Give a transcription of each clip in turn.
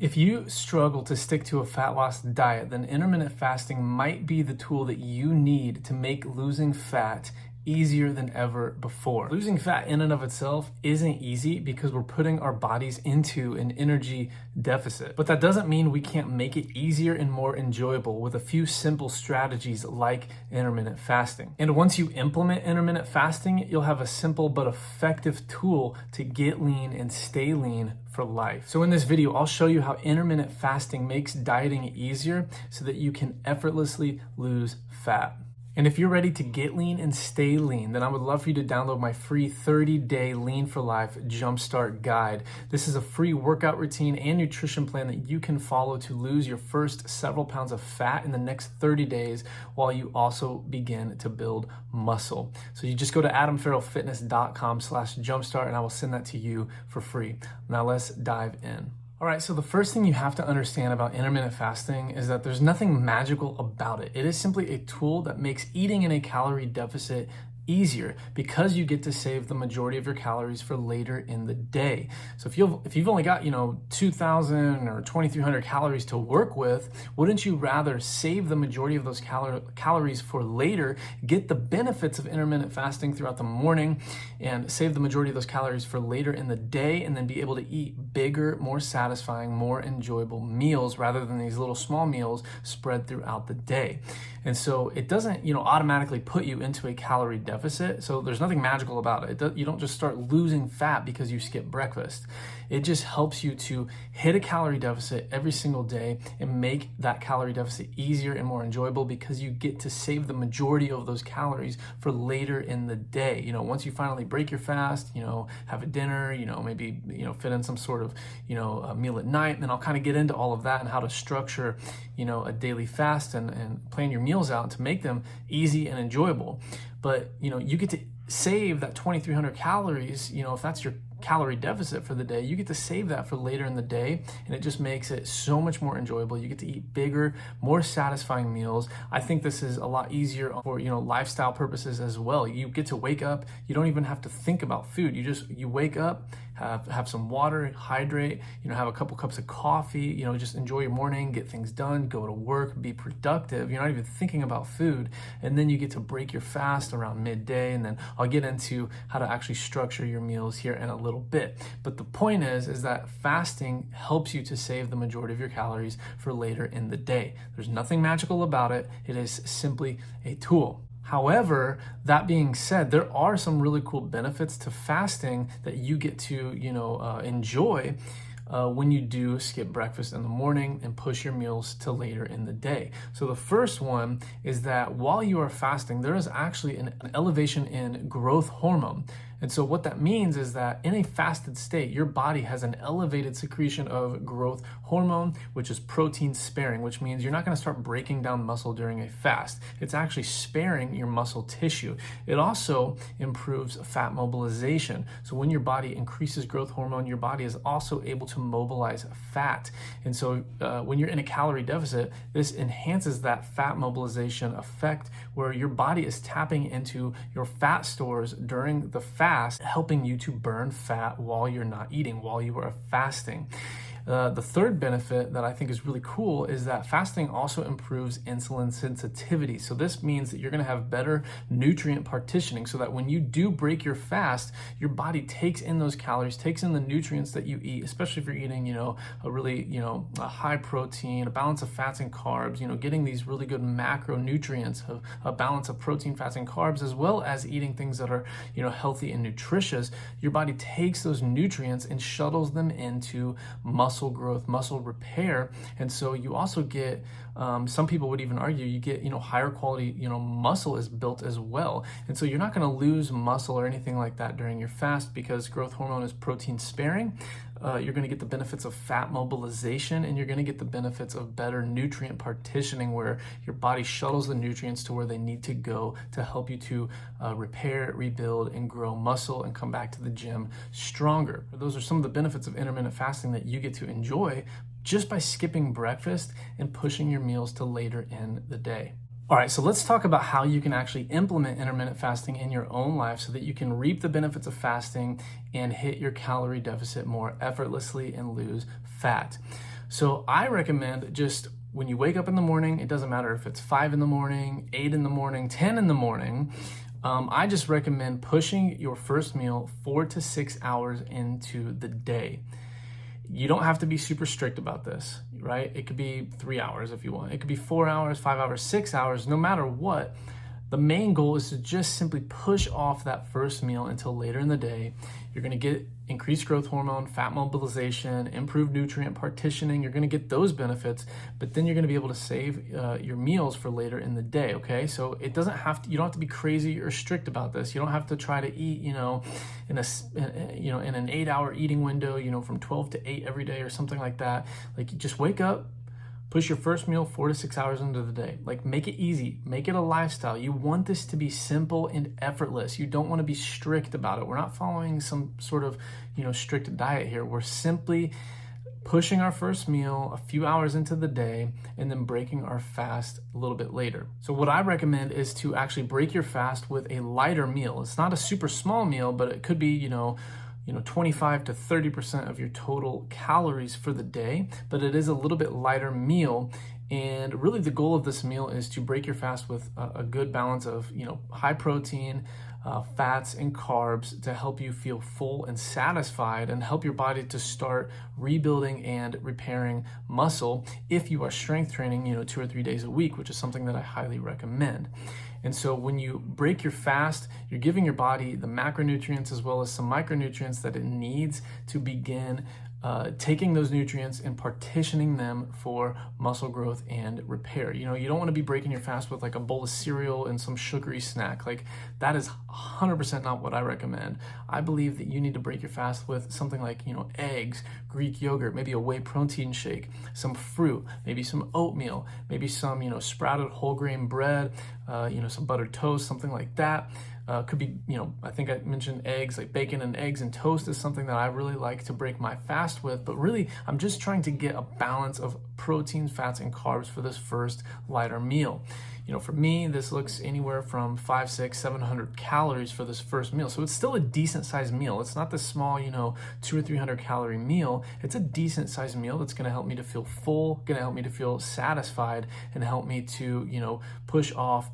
If you struggle to stick to a fat loss diet, then intermittent fasting might be the tool that you need to make losing fat easier than ever before. Losing fat in and of itself isn't easy because we're putting our bodies into an energy deficit. But that doesn't mean we can't make it easier and more enjoyable with a few simple strategies like intermittent fasting. And once you implement intermittent fasting, you'll have a simple but effective tool to get lean and stay lean for life. So in this video, I'll show you how intermittent fasting makes dieting easier so that you can effortlessly lose fat. And if you're ready to get lean and stay lean, then I would love for you to download my free 30-day Lean for Life Jumpstart Guide. This is a free workout routine and nutrition plan that you can follow to lose your first several pounds of fat in the next 30 days while you also begin to build muscle. So you just go to adamfarrellfitness.com/jumpstart and I will send that to you for free. Now let's dive in. All right, so the first thing you have to understand about intermittent fasting is that there's nothing magical about it. It is simply a tool that makes eating in a calorie deficit easier because you get to save the majority of your calories for later in the day. So if you've only got 2,000 or 2,300 calories to work with, wouldn't you rather save the majority of those calories for later, get the benefits of intermittent fasting throughout the morning, and save the majority of those calories for later in the day, and then be able to eat bigger, more satisfying, more enjoyable meals rather than these little small meals spread throughout the day? And so it doesn't automatically put you into a calorie deficit. So there's nothing magical about it. You don't just start losing fat because you skip breakfast. It just helps you to hit a calorie deficit every single day and make that calorie deficit easier and more enjoyable because you get to save the majority of those calories for later in the day. Once you finally break your fast, have a dinner, maybe fit in some sort of a meal at night. Then I'll kind of get into all of that and how to structure a daily fast and plan your meals out to make them easy and enjoyable. But you get to save that 2,300 calories, if that's your calorie deficit for the day, you get to save that for later in the day, and it just makes it so much more enjoyable. You get to eat bigger, more satisfying meals. I think this is a lot easier for lifestyle purposes as well. You get to wake up, you don't even have to think about food. You wake up, have some water, hydrate, have a couple cups of coffee, just enjoy your morning, get things done, go to work, be productive. You're not even thinking about food. And then you get to break your fast around midday, and then I'll get into how to actually structure your meals here in a little bit. But the point is that fasting helps you to save the majority of your calories for later in the day. There's nothing magical about it. It is simply a tool. However, that being said, there are some really cool benefits to fasting that you get to, enjoy when you do skip breakfast in the morning and push your meals to later in the day. So the first one is that while you are fasting, there is actually an elevation in growth hormone. And so what that means is that in a fasted state, your body has an elevated secretion of growth hormone, which is protein sparing, which means you're not going to start breaking down muscle during a fast. It's actually sparing your muscle tissue. It also improves fat mobilization. So when your body increases growth hormone, your body is also able to mobilize fat. And so when you're in a calorie deficit, this enhances that fat mobilization effect where your body is tapping into your fat stores during the fast, helping you to burn fat while you're not eating, while you are fasting. The third benefit that I think is really cool is that fasting also improves insulin sensitivity. So this means that you're going to have better nutrient partitioning so that when you do break your fast, your body takes in those calories, takes in the nutrients that you eat, especially if you're eating, a really, a high protein, a balance of fats and carbs, getting these really good macronutrients, a balance of protein, fats, and carbs, as well as eating things that are, healthy and nutritious. Your body takes those nutrients and shuttles them into muscle growth, muscle repair. And so you also get, some people would even argue, you get, higher quality, muscle is built as well. And so you're not going to lose muscle or anything like that during your fast because growth hormone is protein sparing. You're going to get the benefits of fat mobilization, and you're going to get the benefits of better nutrient partitioning where your body shuttles the nutrients to where they need to go to help you to repair, rebuild, and grow muscle and come back to the gym stronger. Those are some of the benefits of intermittent fasting that you get to enjoy just by skipping breakfast and pushing your meals to later in the day. All right, so let's talk about how you can actually implement intermittent fasting in your own life so that you can reap the benefits of fasting and hit your calorie deficit more effortlessly and lose fat. So I recommend just when you wake up in the morning, it doesn't matter if it's 5 in the morning, 8 in the morning, 10 in the morning, I just recommend pushing your first meal 4 to 6 hours into the day. You don't have to be super strict about this, right? It could be 3 hours if you want. It could be 4 hours, 5 hours, 6 hours, no matter what. The main goal is to just simply push off that first meal until later in the day. You're gonna get increased growth hormone, fat mobilization, improved nutrient partitioning. You're gonna get those benefits, but then you're gonna be able to save your meals for later in the day, okay? So it doesn't have to, you don't have to be crazy or strict about this. You don't have to try to eat, in an 8-hour eating window, from 12 to 8 every day or something like that. Like, you just wake up, push your first meal 4 to 6 hours into the day. Like, make it easy, make it a lifestyle. You want this to be simple and effortless. You don't want to be strict about it. We're not following some sort of, strict diet here. We're simply pushing our first meal a few hours into the day and then breaking our fast a little bit later. So what I recommend is to actually break your fast with a lighter meal. It's not a super small meal, but it could be, 25 to 30% of your total calories for the day, but it is a little bit lighter meal. And really the goal of this meal is to break your fast with a good balance of, high protein, fats and carbs to help you feel full and satisfied and help your body to start rebuilding and repairing muscle if you are strength training, 2 or 3 days a week, which is something that I highly recommend. And so when you break your fast, you're giving your body the macronutrients as well as some micronutrients that it needs to begin taking those nutrients and partitioning them for muscle growth and repair. You don't want to be breaking your fast with like a bowl of cereal and some sugary snack. Like, that is 100% not what I recommend. I believe that you need to break your fast with something like, eggs, Greek yogurt, maybe a whey protein shake, some fruit, maybe some oatmeal, maybe some, sprouted whole grain bread, some buttered toast, something like that. Could be, I think I mentioned eggs, like bacon and eggs and toast is something that I really like to break my fast with. But really, I'm just trying to get a balance of proteins, fats, and carbs for this first lighter meal. For me, this looks anywhere from 500, 600, 700 calories for this first meal. So it's still a decent sized meal. It's not this small, 200 or 300 calorie meal. It's a decent sized meal that's going to help me to feel full, going to help me to feel satisfied, and help me to, push off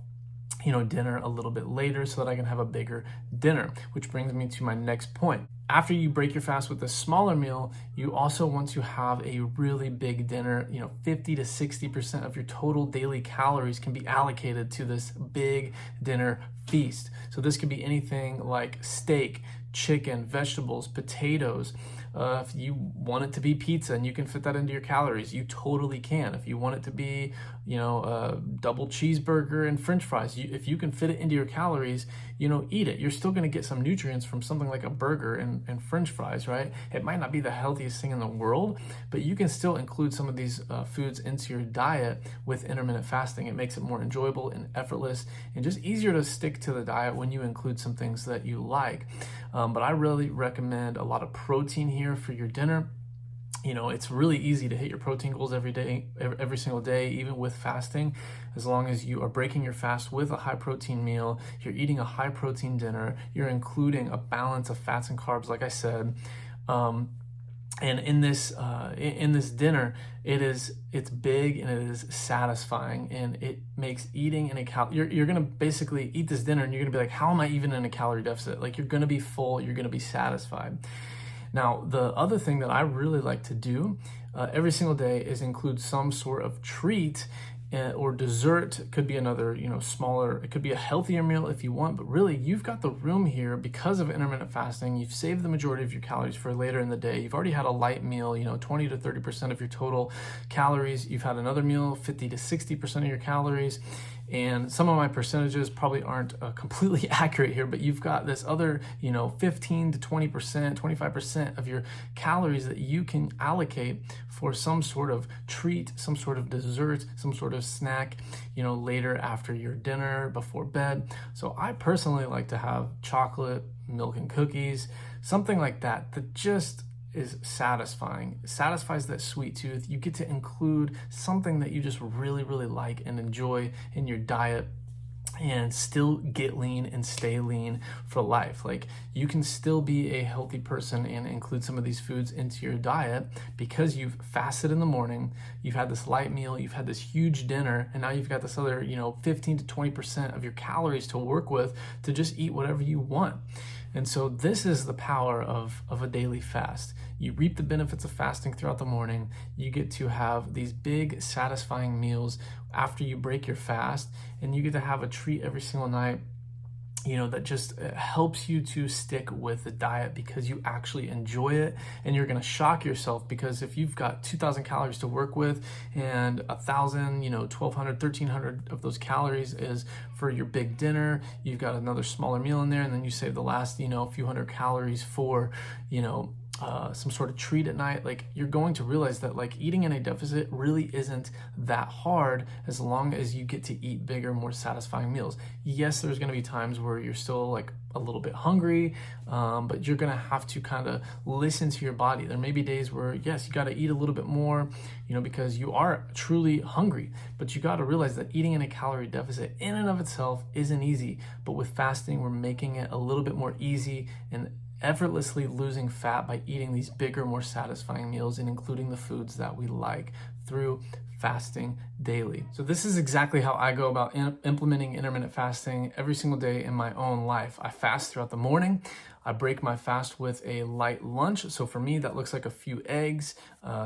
dinner a little bit later so that I can have a bigger dinner, which brings me to my next point. After you break your fast with a smaller meal, you also want to have a really big dinner. 50 to 60% of your total daily calories can be allocated to this big dinner feast. So this could be anything like steak, chicken, vegetables, potatoes. If you want it to be pizza and you can fit that into your calories, you totally can. If you want it to be, a double cheeseburger and french fries, if you can fit it into your calories, eat it. You're still going to get some nutrients from something like a burger and french fries, right? It might not be the healthiest thing in the world, but you can still include some of these foods into your diet with intermittent fasting. It makes it more enjoyable and effortless and just easier to stick to the diet when you include some things that you like. But I really recommend a lot of protein here for your dinner. It's really easy to hit your protein goals every single day, even with fasting, as long as you are breaking your fast with a high protein meal, you're eating a high protein dinner, you're including a balance of fats and carbs, like I said. And in this dinner, it's big and it is satisfying, and it makes eating in a you're gonna basically eat this dinner and you're gonna be like, how am I even in a calorie deficit? Like, you're gonna be full, you're gonna be satisfied. Now, the other thing that I really like to do every single day is include some sort of treat or dessert. It could be another, smaller, it could be a healthier meal if you want, but really you've got the room here because of intermittent fasting. You've saved the majority of your calories for later in the day. You've already had a light meal, 20 to 30% of your total calories. You've had another meal, 50 to 60% of your calories. And some of my percentages probably aren't completely accurate here, but you've got this other, 15 to 20%, 25% of your calories that you can allocate for some sort of treat, some sort of dessert, some sort of snack, later after your dinner, before bed. So I personally like to have chocolate, milk and cookies, something like that just is satisfying. It satisfies that sweet tooth. You get to include something that you just really, really like and enjoy in your diet. and still get lean and stay lean for life. Like, you can still be a healthy person and include some of these foods into your diet because you've fasted in the morning, you've had this light meal, you've had this huge dinner, and now you've got this other, 15 to 20% of your calories to work with to just eat whatever you want. And so this is the power of a daily fast. You reap the benefits of fasting throughout the morning. You get to have these big, satisfying meals after you break your fast, and you get to have a treat every single night, that just helps you to stick with the diet because you actually enjoy it. And you're going to shock yourself, because if you've got 2,000 calories to work with and 1,000, 1,200, 1,300 of those calories is for your big dinner, you've got another smaller meal in there, and then you save the last, few hundred calories for, some sort of treat at night. Like, you're going to realize that like eating in a deficit really isn't that hard as long as you get to eat bigger, more satisfying meals. Yes, there's going to be times where you're still like a little bit hungry, but you're going to have to kind of listen to your body. There may be days where, yes, you got to eat a little bit more, because you are truly hungry, but you got to realize that eating in a calorie deficit in and of itself isn't easy. But with fasting, we're making it a little bit more easy and effortlessly losing fat by eating these bigger, more satisfying meals and including the foods that we like through fasting daily. So this is exactly how I go about implementing intermittent fasting every single day in my own life. I fast throughout the morning. I break my fast with a light lunch. So for me, that looks like a few eggs,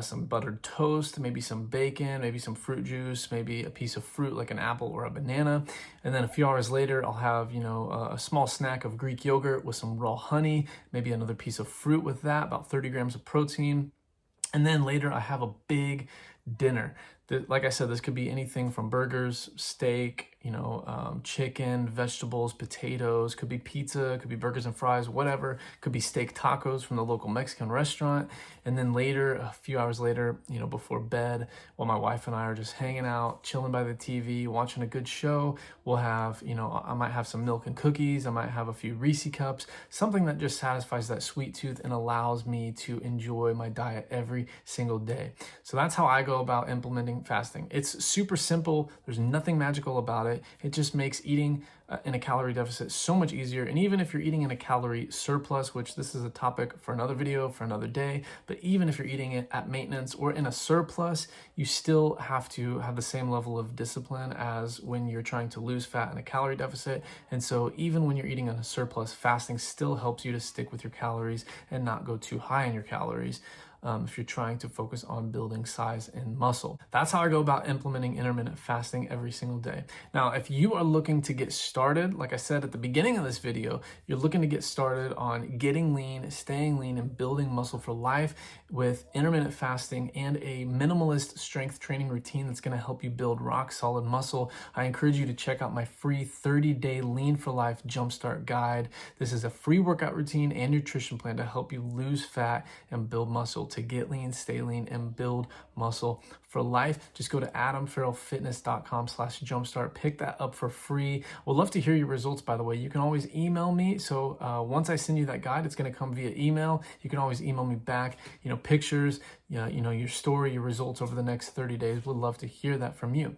some buttered toast, maybe some bacon, maybe some fruit juice, maybe a piece of fruit like an apple or a banana. And then a few hours later, I'll have, a small snack of Greek yogurt with some raw honey, maybe another piece of fruit with that, about 30 grams of protein. And then later I have a big dinner. Like I said, this could be anything from burgers, steak, chicken, vegetables, potatoes, could be pizza, could be burgers and fries, whatever. Could be steak tacos from the local Mexican restaurant. And then later, a few hours later, before bed, while my wife and I are just hanging out, chilling by the TV, watching a good show, we'll have, I might have some milk and cookies. I might have a few Reese cups, something that just satisfies that sweet tooth and allows me to enjoy my diet every single day. So that's how I go about implementing fasting. It's super simple. There's nothing magical about it. It just makes eating in a calorie deficit so much easier. And even if you're eating in a calorie surplus, which this is a topic for another video for another day, but even if you're eating it at maintenance or in a surplus, you still have to have the same level of discipline as when you're trying to lose fat in a calorie deficit. And so even when you're eating in a surplus, fasting still helps you to stick with your calories and not go too high in your calories. If you're trying to focus on building size and muscle. That's how I go about implementing intermittent fasting every single day. Now, if you are looking to get started, like I said at the beginning of this video, you're looking to get started on getting lean, staying lean, and building muscle for life with intermittent fasting and a minimalist strength training routine that's gonna help you build rock solid muscle, I encourage you to check out my free 30-day Lean for Life Jumpstart Guide. This is a free workout routine and nutrition plan to help you lose fat and build muscle. To get lean, stay lean, and build muscle for life, just go to adamfarrellfitness.com/jumpstart. Pick that up for free. We'd love to hear your results, by the way. You can always email me. So once I send you that guide, it's going to come via email. You can always email me back, pictures, your story, your results over the next 30 days. We'd love to hear that from you.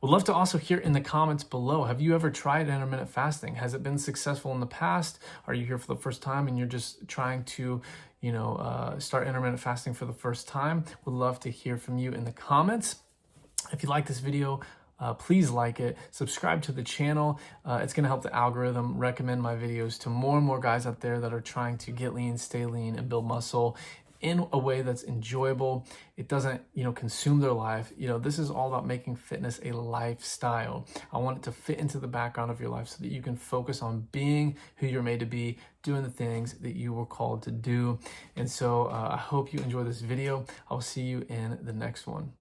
We'd love to also hear in the comments below, have you ever tried intermittent fasting? Has it been successful in the past? Are you here for the first time and you're just trying to start intermittent fasting for the first time? Would love to hear from you in the comments. If you like this video, please like it, subscribe to the channel. It's going to help the algorithm recommend my videos to more and more guys out there that are trying to get lean, stay lean, and build muscle in a way that's enjoyable. It doesn't, consume their life. This is all about making fitness a lifestyle. I want it to fit into the background of your life so that you can focus on being who you're made to be, doing the things that you were called to do. And so I hope you enjoy this video. I'll see you in the next one.